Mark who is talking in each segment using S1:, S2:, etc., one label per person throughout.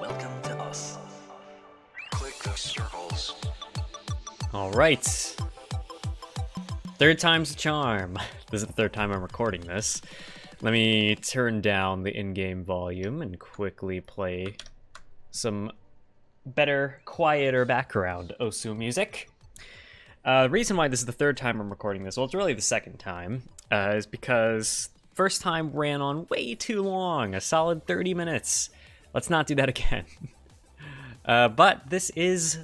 S1: Welcome to us.
S2: Click the circles.
S3: All right. Third time's a charm. This is the third time I'm recording this. Let me turn down the in-game volume and quickly play some better, quieter background Osu music. The reason why this is the third time I'm recording this, well, it's really the second time, is because first time ran on way too long, a solid 30 minutes. Let's not do that again. But this is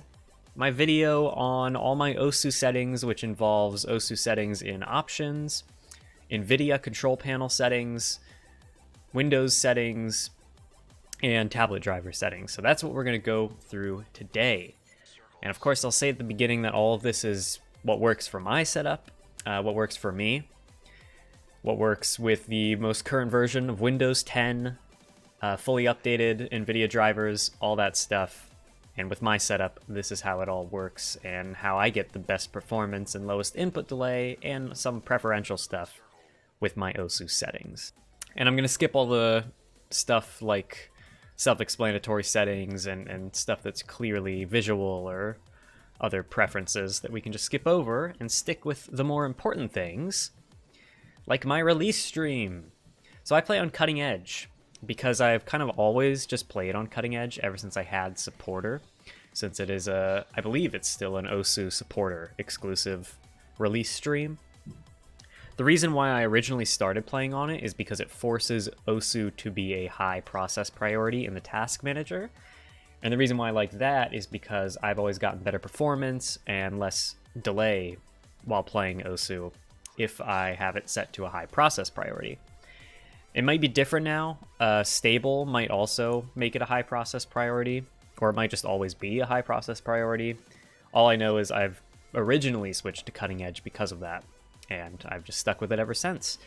S3: my video on all my Osu settings, which involves Osu settings in options, Nvidia control panel settings, Windows settings, and tablet driver settings. So that's what we're going to go through today. And of course, I'll say at the beginning that all of this is what works for my setup, what works for me, what works with the most current version of Windows 10, fully updated Nvidia drivers, all that stuff. And with my setup, this is how it all works and how I get the best performance and lowest input delay and some preferential stuff with my Osu settings. And I'm going to skip all the stuff like self-explanatory settings and stuff that's clearly visual or other preferences that we can just skip over and stick with the more important things, like my release stream. So I play on Cutting Edge because I've kind of always just played on Cutting Edge ever since I had Supporter, since it is I believe it's still an Osu Supporter exclusive release stream. The reason why I originally started playing on it is because it forces Osu to be a high process priority in the task manager. And the reason why I like that is because I've always gotten better performance and less delay while playing Osu if I have it set to a high process priority. It might be different now. Stable might also make it a high process priority, or it might just always be a high process priority. All I know is I've originally switched to Cutting Edge because of that, and I've just stuck with it ever since.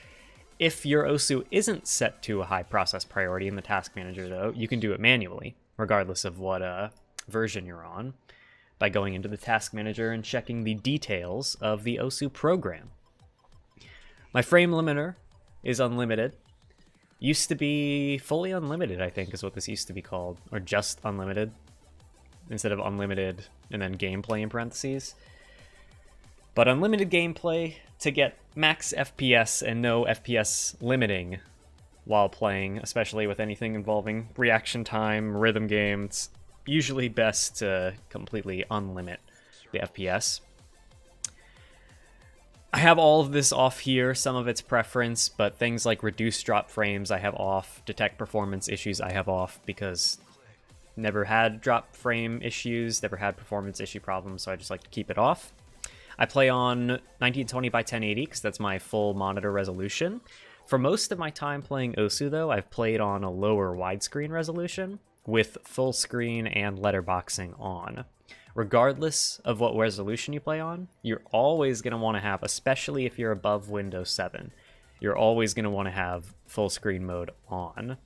S3: If your Osu isn't set to a high process priority in the task manager, though, you can do it manually, regardless of what version you're on, by going into the task manager and checking the details of the Osu program. My frame limiter is unlimited. Used to be fully unlimited, I think, is what this used to be called, or just unlimited, instead of unlimited and then gameplay in parentheses. But unlimited gameplay to get max FPS and no FPS limiting while playing, especially with anything involving reaction time, rhythm games. Usually best to completely unlimit the FPS. I have all of this off here, some of it's preference, but things like reduce drop frames I have off, detect performance issues I have off because never had drop frame issues, never had performance issue problems, so I just like to keep it off. I play on 1920 by 1080 because that's my full monitor resolution. For most of my time playing Osu, though, I've played on a lower widescreen resolution with full screen and letterboxing on. Regardless of what resolution you play on, you're always going to want to have, especially if you're above Windows 7, you're always going to want to have full screen mode on.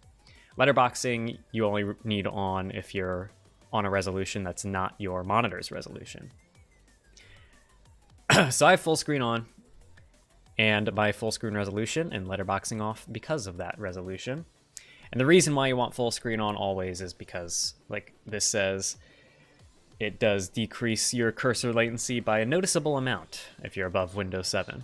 S3: Letterboxing, you only need on if you're on a resolution that's not your monitor's resolution. So I have full screen on, and my full screen resolution and letterboxing off because of that resolution. And the reason why you want full screen on always is because, like this says, it does decrease your cursor latency by a noticeable amount if you're above Windows 7.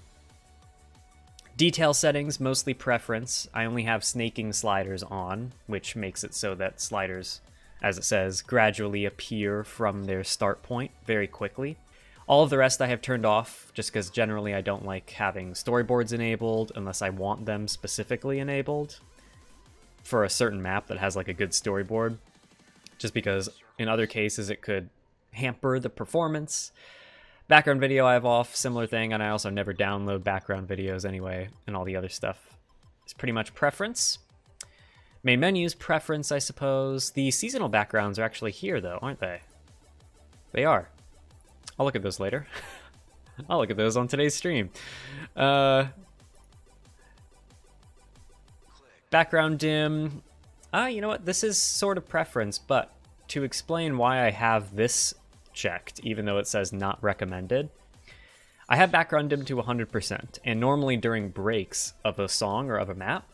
S3: Detail settings, mostly preference. I only have snaking sliders on, which makes it so that sliders, as it says, gradually appear from their start point very quickly. All of the rest I have turned off, just because generally I don't like having storyboards enabled unless I want them specifically enabled for a certain map that has like a good storyboard. Just because in other cases it could hamper the performance. Background video I have off, similar thing, and I also never download background videos anyway, and all the other stuff is pretty much preference. Main menus, preference, I suppose. The seasonal backgrounds are actually here though, aren't they? They are. I'll look at those later. I'll look at those on today's stream. Background dim. You know what? This is sort of preference, but to explain why I have this checked, even though it says not recommended, I have background dim to 100%, and normally during breaks of a song or of a map,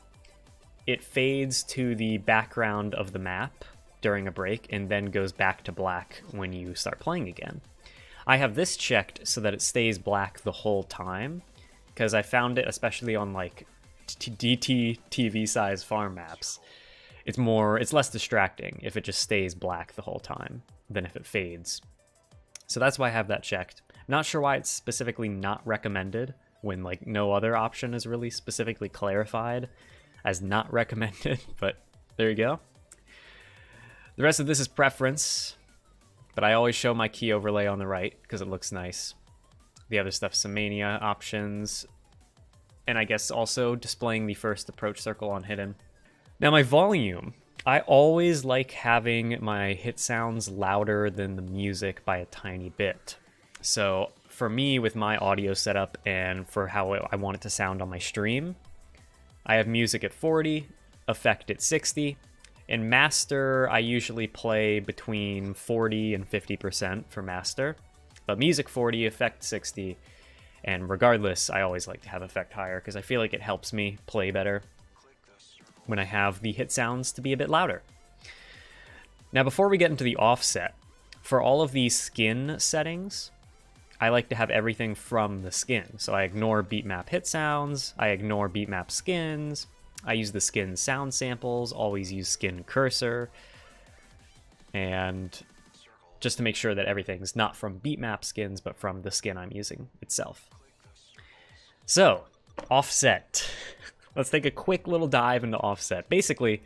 S3: it fades to the background of the map during a break and then goes back to black when you start playing again. I have this checked so that it stays black the whole time, because I found it, especially on like DT TV size farm maps, it's less distracting if it just stays black the whole time than if it fades. So that's why I have that checked. Not sure why it's specifically not recommended when like no other option is really specifically clarified as not recommended, but there you go. The rest of this is preference, but I always show my key overlay on the right because it looks nice. The other stuff's some mania options, and I guess also displaying the first approach circle on hidden. Now my volume, I always like having my hit sounds louder than the music by a tiny bit. So for me, with my audio setup and for how I want it to sound on my stream, I have music at 40, effect at 60. In master, I usually play between 40 and 50% for master, but music 40, effect 60. And regardless, I always like to have effect higher because I feel like it helps me play better when I have the hit sounds to be a bit louder. Now, before we get into the offset, for all of these skin settings, I like to have everything from the skin. So I ignore beatmap hit sounds, I ignore beatmap skins, I use the skin sound samples, always use skin cursor, and just to make sure that everything's not from beatmap skins, but from the skin I'm using itself. So, offset. Let's take a quick little dive into offset. Basically,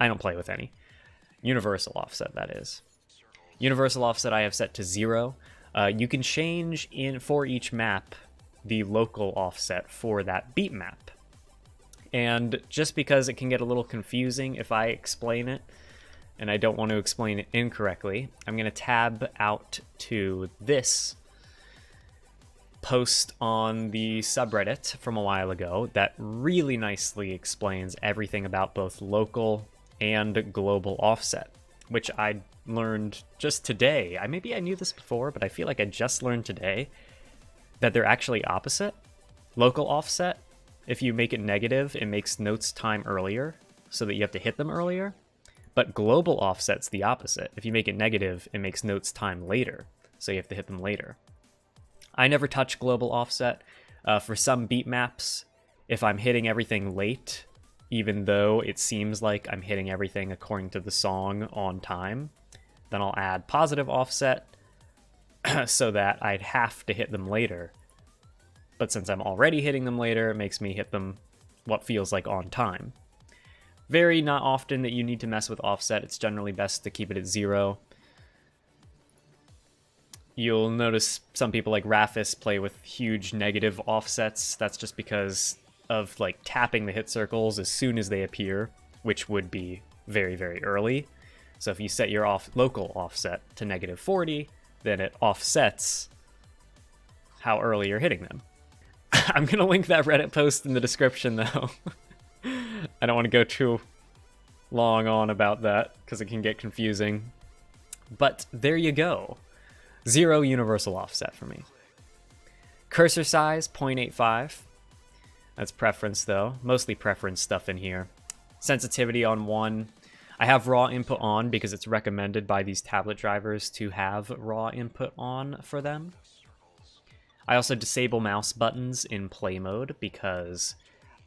S3: I don't play with any. Universal offset, that is. Universal offset I have set to 0. You can change for each map the local offset for that beat map. And just because it can get a little confusing if I explain it, and I don't want to explain it incorrectly, I'm going to tab out to this post on the subreddit from a while ago that really nicely explains everything about both local and global offset, which I learned just today. Maybe I knew this before, but I feel like I just learned today that they're actually opposite. Local offset, if you make it negative, it makes notes time earlier, so that you have to hit them earlier. But global offset's the opposite. If you make it negative, it makes notes time later, so you have to hit them later. I never touch global offset. For some beat maps, if I'm hitting everything late, even though it seems like I'm hitting everything according to the song on time, then I'll add positive offset so that I'd have to hit them later. But since I'm already hitting them later, it makes me hit them what feels like on time. Very not often that you need to mess with offset. It's generally best to keep it at 0. You'll notice some people like Rafis play with huge negative offsets. That's just because of like tapping the hit circles as soon as they appear, which would be very, very early. So if you set your local offset to -40, then it offsets how early you're hitting them. I'm going to link that Reddit post in the description, though. I don't want to go too long on about that because it can get confusing. But there you go. 0 universal offset for me. Cursor size, 0.85. That's preference, though. Mostly preference stuff in here. Sensitivity on 1. I have raw input on because it's recommended by these tablet drivers to have raw input on for them. I also disable mouse buttons in play mode because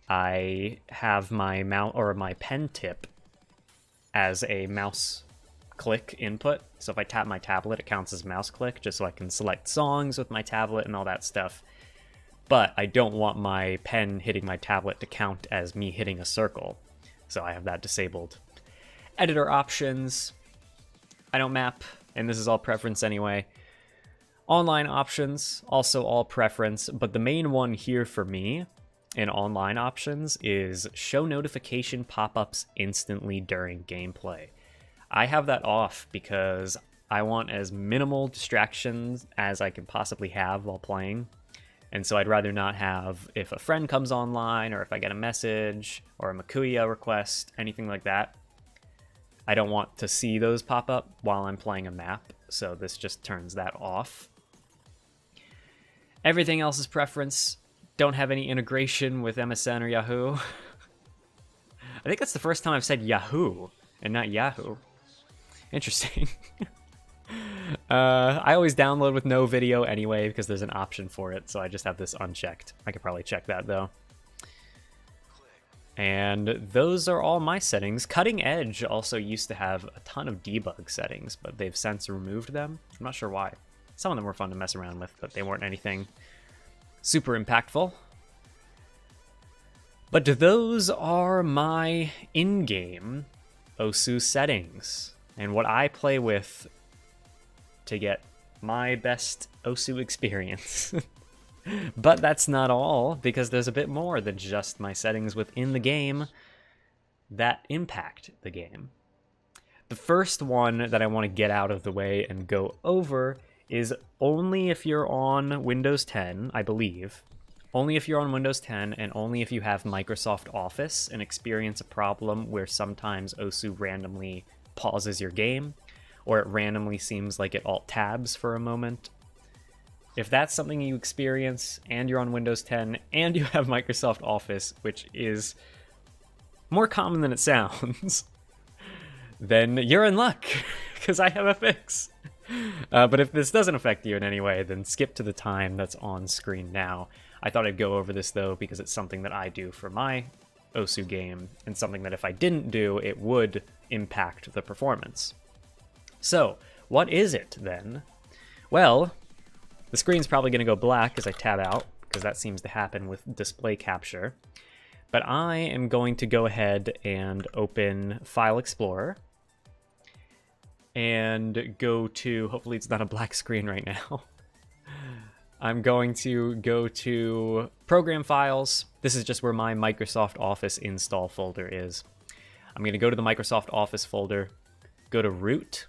S3: I have my mouse or my pen tip as a mouse click input. So if I tap my tablet, it counts as mouse click, just so I can select songs with my tablet and all that stuff. But I don't want my pen hitting my tablet to count as me hitting a circle, so I have that disabled. Editor options, I don't map, and this is all preference anyway. Online options, also all preference, but the main one here for me in online options is show notification pop-ups instantly during gameplay. I have that off because I want as minimal distractions as I can possibly have while playing. And so I'd rather not have, if a friend comes online or if I get a message or a Makuya request, anything like that, I don't want to see those pop up while I'm playing a map. So this just turns that off. Everything else is preference. Don't have any integration with MSN or Yahoo. I think that's the first time I've said Yahoo and not Yahoo. Interesting. I always download with no video anyway because there's an option for it, so I just have this unchecked. I could probably check that though. And those are all my settings. Cutting Edge also used to have a ton of debug settings, but they've since removed them. I'm not sure why. Some of them were fun to mess around with, but they weren't anything super impactful. But those are my in-game Osu settings and what I play with to get my best Osu experience. But that's not all, because there's a bit more than just my settings within the game that impact the game. The first one that I want to get out of the way and go over is only if you're on Windows 10, I believe. Only if you're on Windows 10 and only if you have Microsoft Office and experience a problem where sometimes Osu randomly pauses your game, or it randomly seems like it alt-tabs for a moment. If that's something you experience and you're on Windows 10 and you have Microsoft Office, which is more common than it sounds, then you're in luck, because I have a fix. But if this doesn't affect you in any way, then skip to the time that's on screen now. I thought I'd go over this though, because it's something that I do for my Osu game, and something that if I didn't do, it would impact the performance. So, what is it then? Well, the screen's probably going to go black as I tab out, because that seems to happen with display capture. But I am going to go ahead and open File Explorer and go to, hopefully it's not a black screen right now. I'm going to go to Program Files. This is just where my Microsoft Office install folder is. I'm going to go to the Microsoft Office folder, go to Root,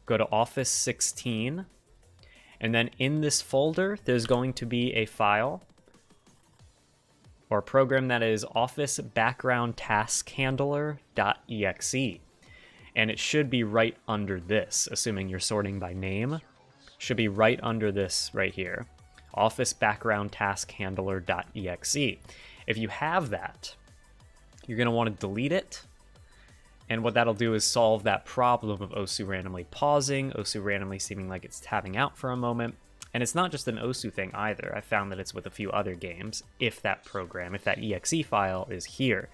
S3: go to Office 16, and then in this folder, there's going to be a file or a program that is Office Background Task Handler.exe. And it should be right under this, assuming you're sorting by name. Should be right under this right here. Office Background Task Handler.exe. If you have that, you're going to want to delete it. And what that'll do is solve that problem of Osu randomly pausing, Osu randomly seeming like it's tabbing out for a moment. And it's not just an Osu thing either. I found that it's with a few other games, if that program, if that exe file is here.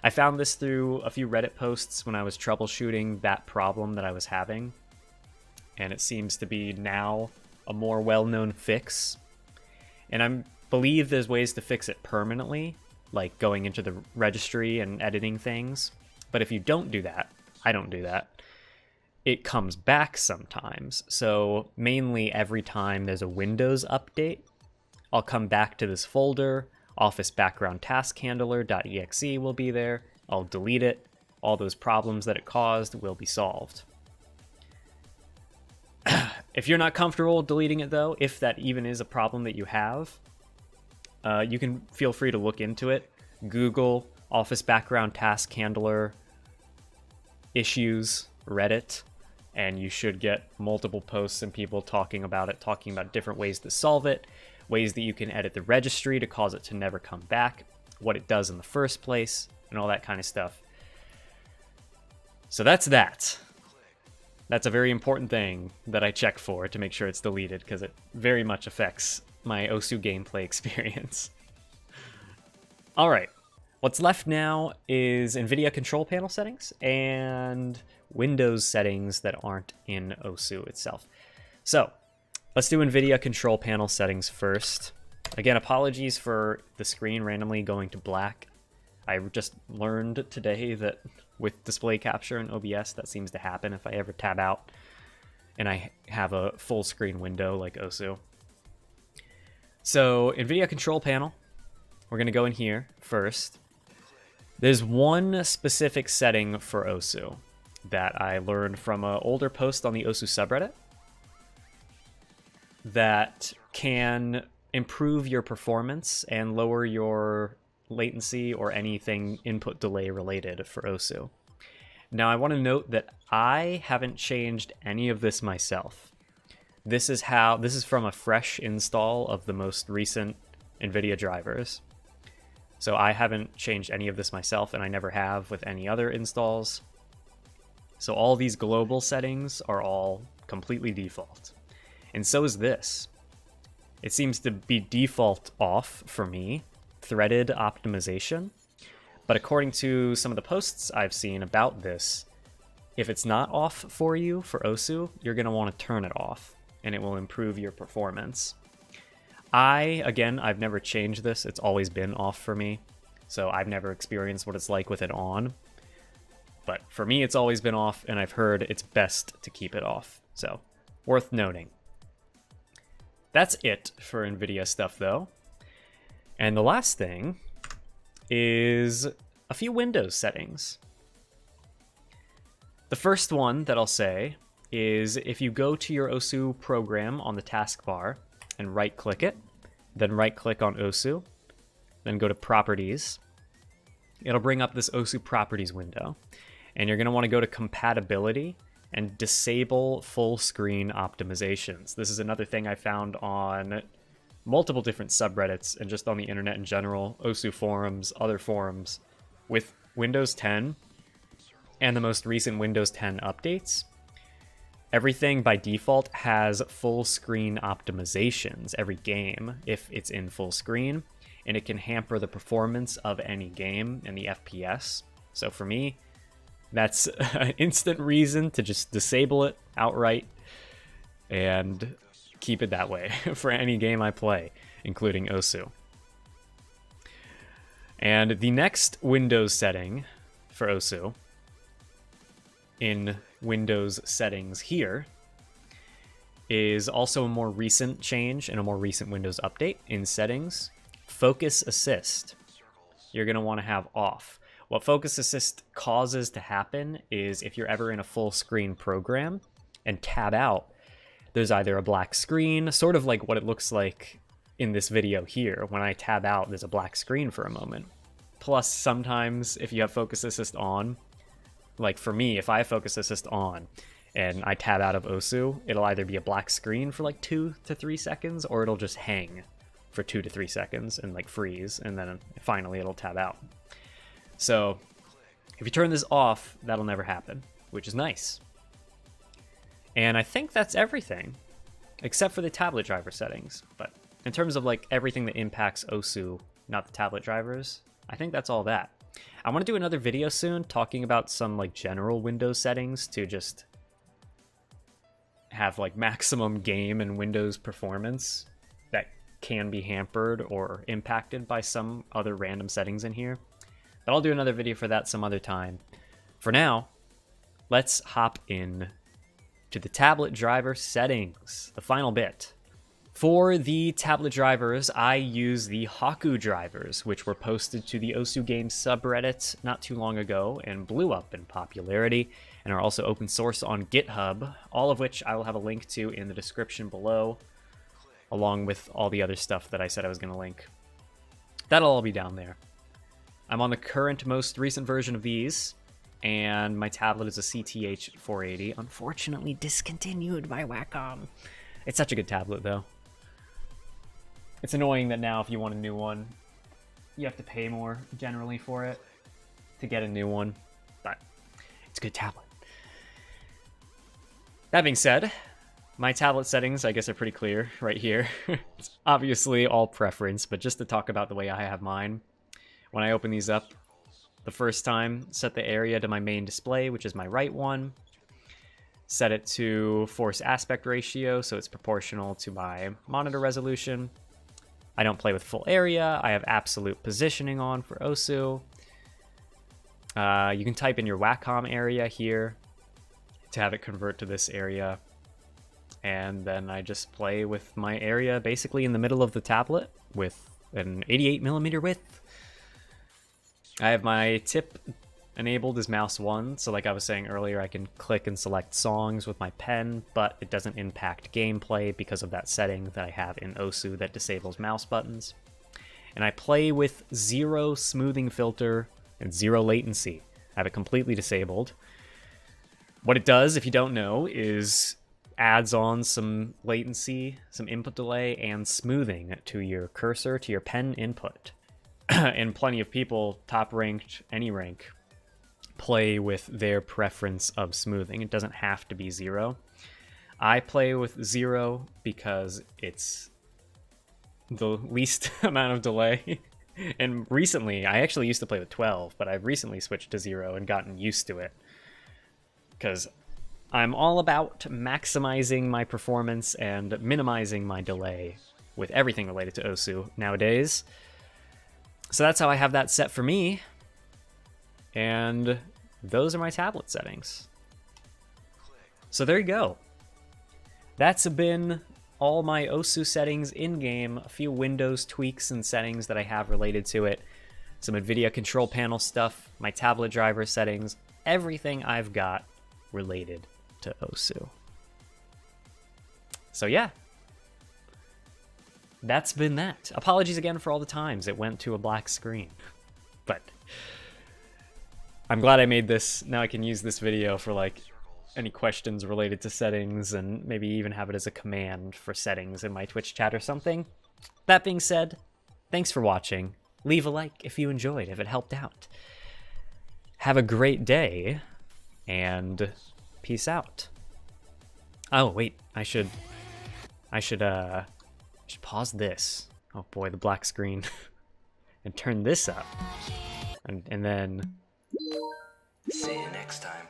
S3: I found this through a few Reddit posts when I was troubleshooting that problem that I was having. And it seems to be now a more well-known fix. And I believe there's ways to fix it permanently, like going into the registry and editing things. But if you don't do that, I don't do that, it comes back sometimes. So mainly every time there's a Windows update, I'll come back to this folder, Office Background Task Handler.exe will be there, I'll delete it, all those problems that it caused will be solved. If you're not comfortable deleting it though, if that even is a problem that you have, you can feel free to look into it. Google Office Background Task Handler issues, Reddit, and you should get multiple posts and people talking about it, talking about different ways to solve it, ways that you can edit the registry to cause it to never come back, what it does in the first place, and all that kind of stuff. So that's that. That's a very important thing that I check for to make sure it's deleted, because it very much affects my Osu gameplay experience. Alright, what's left now is Nvidia control panel settings and Windows settings that aren't in Osu itself. So, let's do Nvidia control panel settings first. Again, apologies for the screen randomly going to black. I just learned today that with display capture and OBS, that seems to happen if I ever tab out and I have a full screen window like Osu. So, Nvidia control panel, we're going to go in here first. There's one specific setting for Osu that I learned from an older post on the Osu subreddit that can improve your performance and lower your latency or anything input delay related for Osu. Now I want to note that I haven't changed any of this myself. This is from a fresh install of the most recent Nvidia drivers. So I haven't changed any of this myself, and I never have with any other installs. So all these global settings are all completely default. And so is this. It seems to be default off for me, threaded optimization. But according to some of the posts I've seen about this, if it's not off for you for OSU, you're going to want to turn it off, and it will improve your performance. I've never changed this. It's always been off for me, so I've never experienced what it's like with it on. But for me, it's always been off, and I've heard it's best to keep it off. So, worth noting. That's it for Nvidia stuff, though. And the last thing is a few Windows settings. The first one that I'll say is if you go to your OSU program on the taskbar and right-click it, then right-click on OSU, then go to Properties, it'll bring up this OSU Properties window. And you're going to want to go to Compatibility and disable full screen optimizations. This is another thing I found on multiple different subreddits and just on the internet in general, OSU forums, other forums, with Windows 10 and the most recent Windows 10 updates. Everything by default has full screen optimizations, every game, if it's in full screen, and it can hamper the performance of any game and the FPS. So for me, that's an instant reason to just disable it outright and keep it that way for any game I play, including OSU. And the next Windows setting for OSU in Windows settings here is also a more recent change and a more recent Windows update in settings. Focus Assist, you're going to want to have off. What Focus Assist causes to happen is if you're ever in a full screen program and tab out, there's either a black screen, sort of like what it looks like in this video here. When I tab out, there's a black screen for a moment. Plus, sometimes if you have Focus Assist on, like for me, if I have Focus Assist on and I tab out of OSU, it'll either be a black screen for like 2 to 3 seconds, or it'll just hang for 2 to 3 seconds and like freeze, and then finally it'll tab out. So if you turn this off, that'll never happen, which is nice. And I think that's everything, except for the tablet driver settings. But in terms of like everything that impacts OSU, not the tablet drivers, I think that's all that. I want to do another video soon talking about some like general Windows settings to just have like maximum game and Windows performance that can be hampered or impacted by some other random settings in here. But I'll do another video for that some other time. For now, let's hop in to the tablet driver settings, the final bit. For the tablet drivers, I use the Haku drivers, which were posted to the OSU Games subreddit not too long ago and blew up in popularity, and are also open source on GitHub, all of which I will have a link to in the description below, along with all the other stuff that I said I was going to link. That'll all be down there. I'm on the current most recent version of these, and my tablet is a CTH 480, unfortunately discontinued by Wacom. It's such a good tablet, though. It's annoying that now if you want a new one, you have to pay more generally for it to get a new one, but it's a good tablet. That being said, my tablet settings, I guess, are pretty clear right here. It's obviously all preference, but just to talk about the way I have mine. When I open these up the first time, set the area to my main display, which is my right one. Set it to force aspect ratio, so it's proportional to my monitor resolution. I don't play with full area. I have absolute positioning on for OSU. You can type in your Wacom area here to have it convert to this area. And then I just play with my area basically in the middle of the tablet with an 88mm width. I have my tip enabled as mouse 1, so like I was saying earlier, I can click and select songs with my pen, but it doesn't impact gameplay because of that setting that I have in OSU that disables mouse buttons. And I play with 0 smoothing filter and 0 latency. I have it completely disabled. What it does, if you don't know, is adds on some latency, some input delay, and smoothing to your cursor, to your pen input. And plenty of people, top ranked, any rank, play with their preference of smoothing. It doesn't have to be 0. I play with 0 because it's the least amount of delay. And recently, I actually used to play with 12, but I've recently switched to 0 and gotten used to it. Because I'm all about maximizing my performance and minimizing my delay with everything related to Osu nowadays. So that's how I have that set for me. And those are my tablet settings. So there you go. That's been all my Osu settings in-game, a few Windows tweaks and settings that I have related to it, some Nvidia control panel stuff, my tablet driver settings, everything I've got related to Osu. So yeah, that's been that. Apologies again for all the times it went to a black screen, but I'm glad I made this. Now I can use this video for like any questions related to settings and maybe even have it as a command for settings in my Twitch chat or something. That being said, thanks for watching. Leave a like if you enjoyed, if it helped out. Have a great day, and peace out. Oh, wait, I should pause this. Oh boy, the black screen. And turn this up. And then...
S2: See you next time.